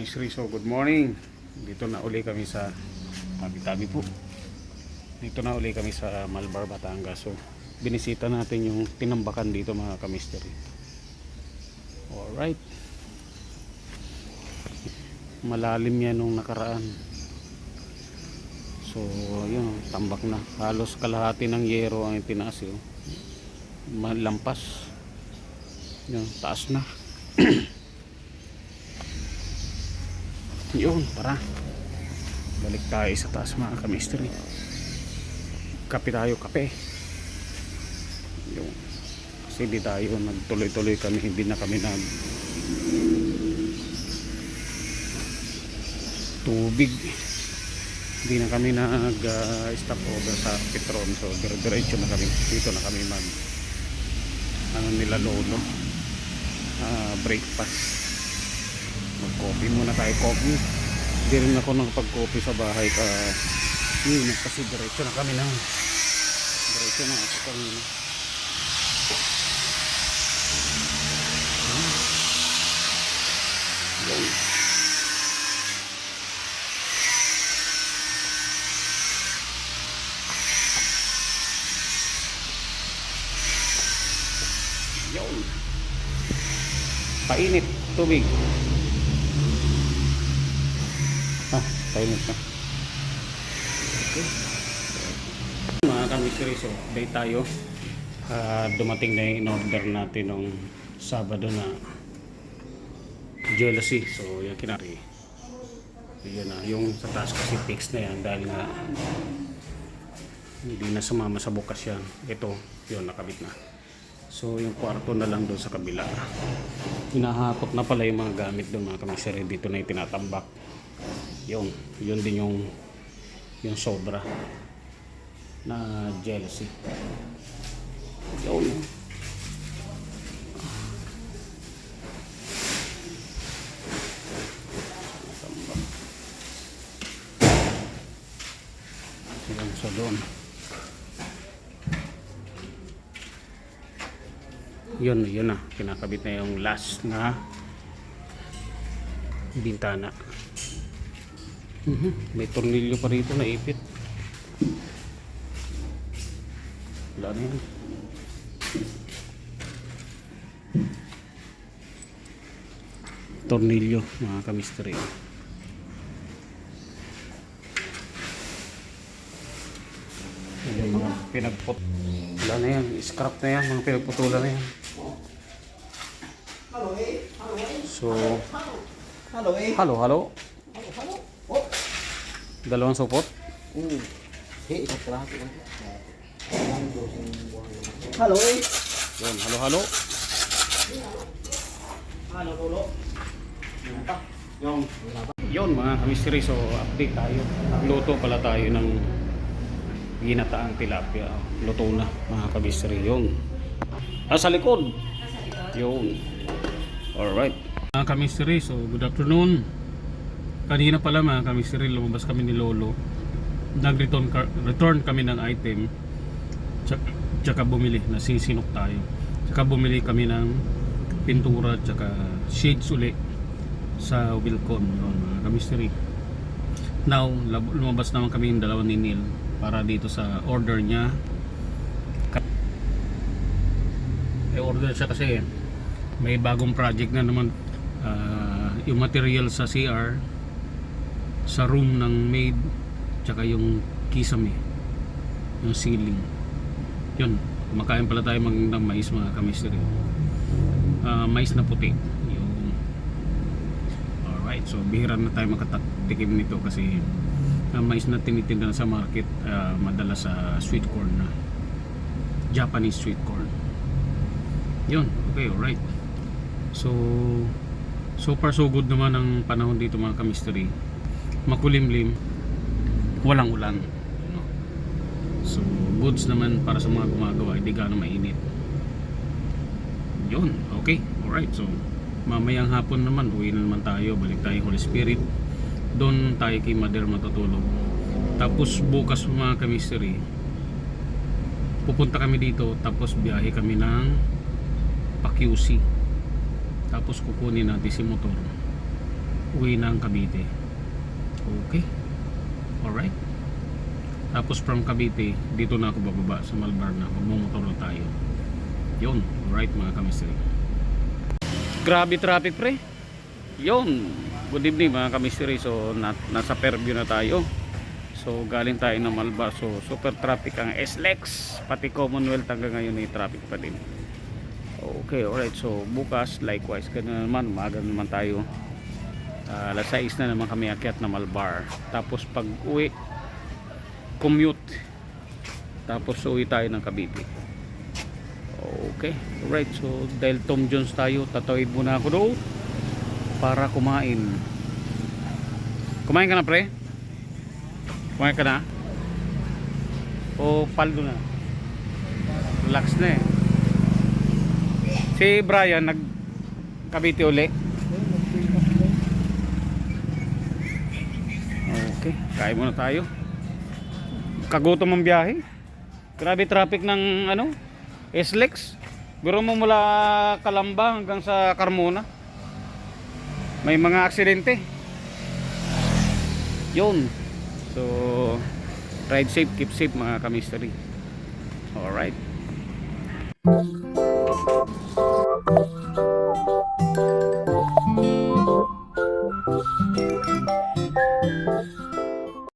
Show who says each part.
Speaker 1: Kamisri, so good morning. Dito na uli kami sa tabi-tabi po. Dito na uli kami sa Malbar, Batangas. So binisita natin yung tinambakan dito mga kamisteri. Alright. Malalim yan nung nakaraan. So yun, tambak na. Halos kalahati ng yero ang itinaas yun. Malampas. Yun, taas na. Yun, tara. Balik tayo sa taas mga kamisteri. Kape tayo, kape. Yun. Kasi di tayo nagtuloy-tuloy kami. Hindi na kami nag tubig. Hindi na kami nag stop over sa Petron. So diretso na kami. Dito na kami mag ano nila lolo. Breakfast. Mag-coffee muna tayo, coffee. Hindi rin ako nakapag-coffee sa bahay kasi diretso na kami na ako kanina. Yun. Painit tubig. Painit na. Okay. Mga kamisiri, so update tayo. Dumating na yung in-order natin nung Sabado na jealousy. So yan kinari. Yun na. Yung sa taas kasi fix na yan dahil nga hindi na sumama sa bukas yan. Ito, yun nakabit na. So yung kwarto na lang doon sa kabila. Hinahakot na pala yung mga gamit doon mga kamisiri. Dito na yung tinatambak. Yun din yung sobra na jealousy. Yun. So doon. Yun na, kinakabit na yung last na bintana. May tornilyo pa rito na ipit. Wala na yan. Tornilyo mga kamisteri. Yung mga pinagput. Wala na yan. Scrap na yan. Mga pinagputulan na yan. So halo. Dalawang supot?
Speaker 2: Halo
Speaker 1: Yun, halo. Yun mga kamisteri, so update tayo. Luto pala tayo ng ginataang tilapia. Luto na mga kamisteri. Yun. Sa likod. Yun. Alright. Mga kamisteri, so good afternoon. Kanina pala mga kamisiri, lumabas kami ni Lolo. Return kami ng item. Tsaka bumili, nasisinok tayo. Tsaka bumili kami ng pintura tsaka shades uli sa Wilcon, mga kamisiri. Now, lumabas naman kami yung dalawa ni Neil para dito sa order niya. Order siya kasi may bagong project na naman. Yung material sa CR, sa room ng maid, tsaka yung kisame, yung ceiling. Yun, kumakain pala tayo ng mais mga kamisteri. Mais na puti yung. Alright, so bihira na tayo makatikim nito kasi mais na tinitinda na sa market, madalas sa sweet corn na Japanese sweet corn. Yun, okay, alright. So far so good naman ang panahon dito mga kamisteri. Makulimlim, walang ulan. So goods naman para sa mga gumagawa, hindi gaano mainit. Yun, okay, alright. So mamayang hapon naman uwi na naman tayo, balik tayo Holy Spirit. Doon tayo kay Mother matutulog. Tapos bukas mga kamisteri, pupunta kami dito, tapos biyahe kami ng QC. Tapos kukunin natin si motor uwi ng Cavite. Okay, alright. Tapos from Cavite, dito na ako bababa sa Malbar na, magmumotor na tayo. Yun, alright mga kamistry. Grabe traffic pre. Yun, good evening mga kamistry. So nasa Fairview na tayo. So galing tayo ng Malbar. So super traffic ang SLEX, pati Commonwealth hanggang ngayon ay traffic pa din. Okay, alright. So bukas likewise ganun naman, maaga naman tayo. Alas 6 na naman kami akyat na Malbar. Tapos pag uwi, commute. Tapos uwi tayo ng Cavite. Okay, alright. So dahil Tom Jones tayo, tatawid muna ako doon para kumain. Kumain ka na pre? Kumain ka na? O paldo na? Relax na eh. Si Brian nag Cavite uli. Okay, kain muna tayo. Kagutom ang biyahe. Grabe traffic ng ano, SLEX. Biro mo mula Calamba hanggang sa Carmona. May mga aksidente. Yun. So, ride safe, keep safe mga kamisteri. Alright.